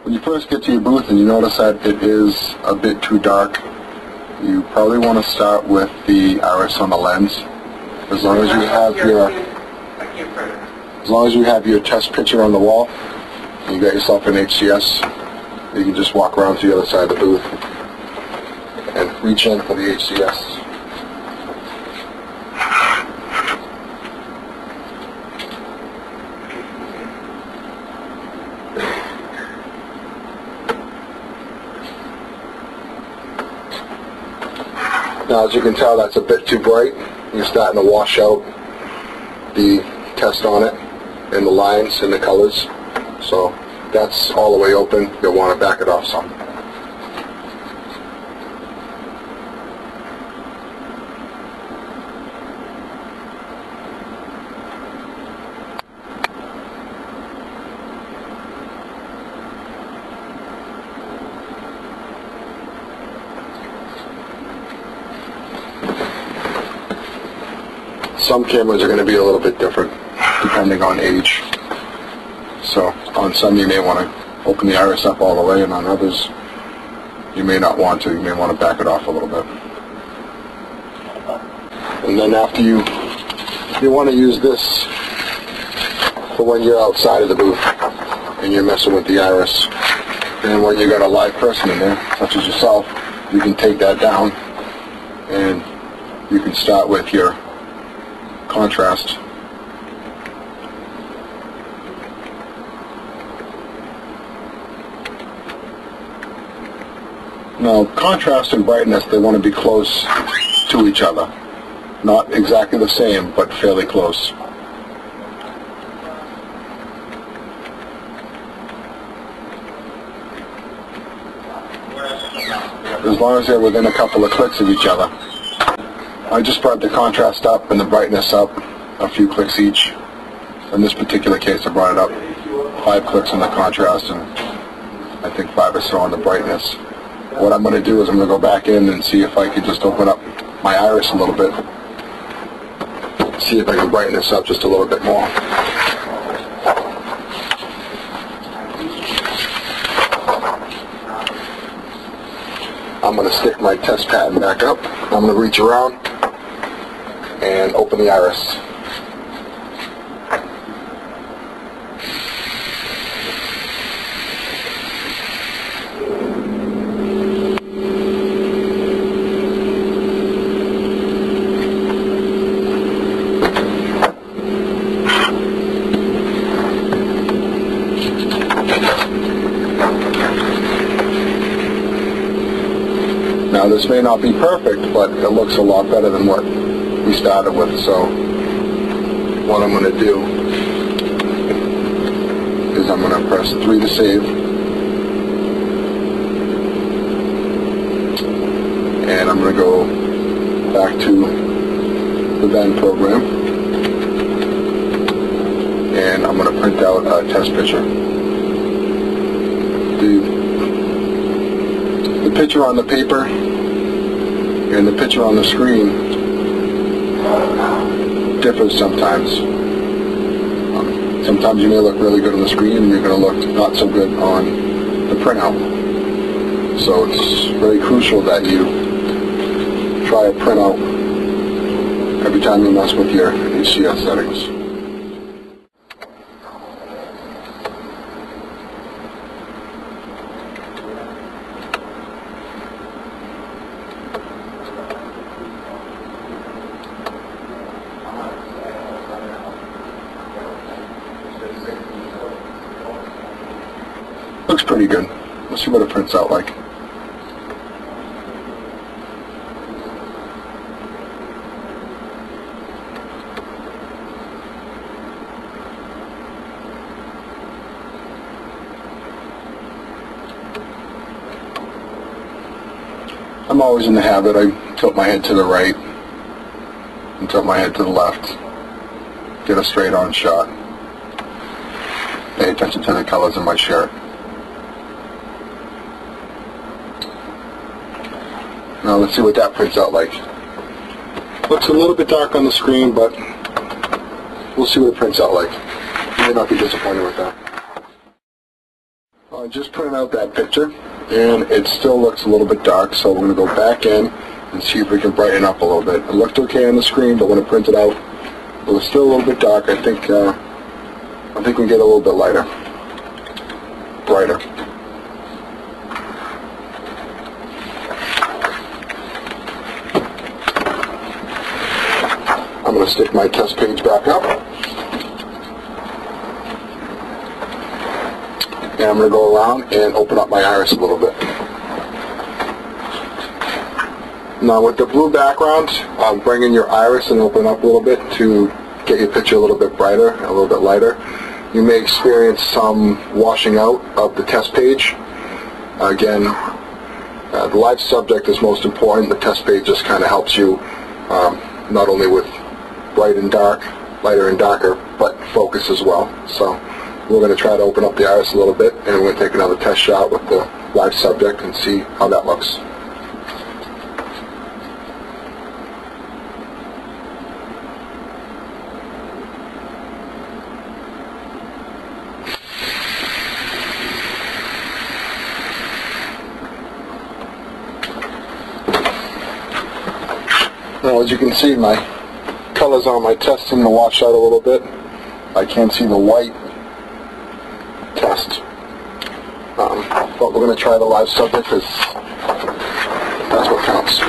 When you first get to your booth and you notice that it is a bit too dark, you probably want to start with the iris on the lens. As long as you have your test picture on the wall, and you got yourself an HCS, you can just walk around to the other side of the booth and reach in for the HCS. Now, as you can tell, that's a bit too bright. You're starting to wash out the test on it and the lines and the colors. So that's all the way open. You'll want to back it off some. Some cameras are going to be a little bit different depending on age. So on some you may want to open the iris up all the way, and on others you may not want to. You may want to back it off a little bit. And then after you want to use this for when you're outside of the booth and you're messing with the iris. And when you got a live person in there, such as yourself, you can take that down and you can start with your contrast. Now, contrast and brightness, they want to be close to each other. Not exactly the same, but fairly close. As long as they're within a couple of clicks of each other. I just brought the contrast up and the brightness up a few clicks each. In this particular case, I brought it up 5 clicks on the contrast and I think 5 or so on the brightness. What I'm going to do is I'm going to go back in and see if I can just open up my iris a little bit. See if I can brighten this up just a little bit more. I'm going to stick my test pattern back up. I'm going to reach around and open the iris. Now, this may not be perfect, but it looks a lot better than what we started with. So what I'm going to do is I'm going to press 3 to save, and I'm going to go back to the Ven program, and I'm going to print out a test picture. The picture on the paper and the picture on the screen differs sometimes. Sometimes you may look really good on the screen and you're going to look not so good on the printout. So it's very crucial that you try a printout every time you mess with your HCS settings. Looks pretty good. Let's see what it prints out like. I'm always in the habit, I tilt my head to the right and tilt my head to the left. Get a straight on shot. Pay attention to the colors in my shirt. Now let's see what that prints out like. Looks a little bit dark on the screen, but we'll see what it prints out like. You may not be disappointed with that. I just printed out that picture, and it still looks a little bit dark, so we're going to go back in and see if we can brighten up a little bit. It looked okay on the screen, but when it printed out, it was still a little bit dark. I think we get a little bit lighter, brighter. I'm going to stick my test page back up, and I'm going to go around and open up my iris a little bit. Now with the blue background, bring in your iris and open up a little bit to get your picture a little bit brighter and a little bit lighter. You may experience some washing out of the test page. Again, the live subject is most important. The test page just kind of helps you not only with bright and dark, lighter and darker, but focus as well. So we're going to try to open up the iris a little bit, and we're going to take another test shot with the live subject and see how that looks. Now, as you can see, my colors on my test seem to wash out a little bit. I can't see the white test. But we're going to try the live subject because that's what counts.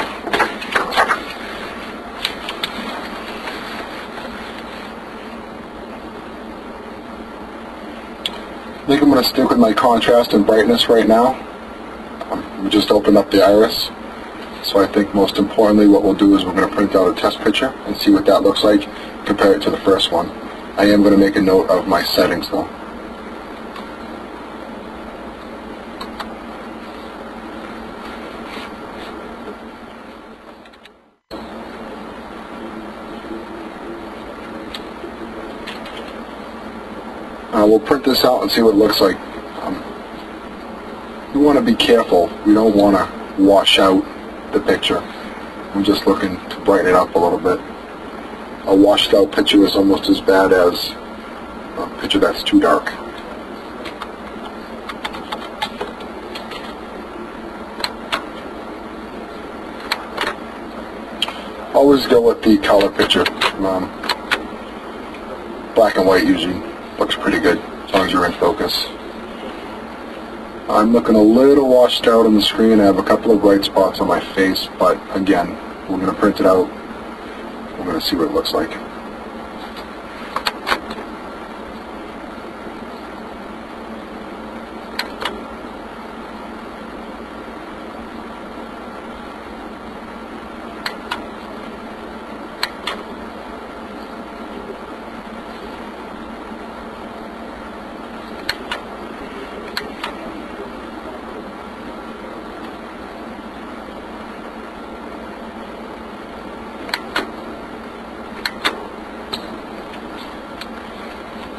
I think I'm going to stick with my contrast and brightness right now. We just opened up the iris. So I think most importantly what we'll do is we're going to print out a test picture and see what that looks like, compare it to the first one. I am going to make a note of my settings though. We'll print this out and see what it looks like. We want to be careful. We don't want to wash out the picture. I'm just looking to brighten it up a little bit. A washed out picture is almost as bad as a picture that's too dark. Always go with the color picture. Black and white usually looks pretty good as long as you're in focus. I'm looking a little washed out on the screen. I have a couple of bright spots on my face, but again, we're going to print it out. We're going to see what it looks like.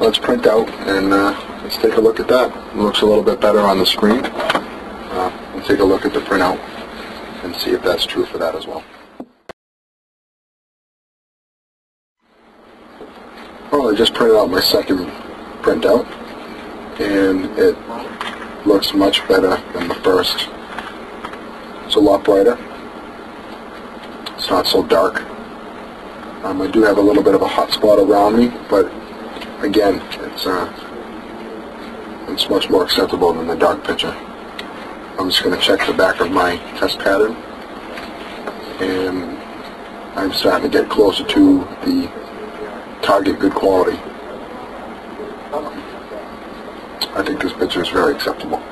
Let's print out and let's take a look at that. It looks a little bit better on the screen. We'll take a look at the printout and see if that's true for that as well. Well, I just printed out my second printout, and it looks much better than the first. It's a lot brighter. It's not so dark. I do have a little bit of a hot spot around me, but again, it's much more acceptable than the dark picture. I'm just going to check the back of my test pattern, and I'm starting to get closer to the target good quality. I think this picture is very acceptable.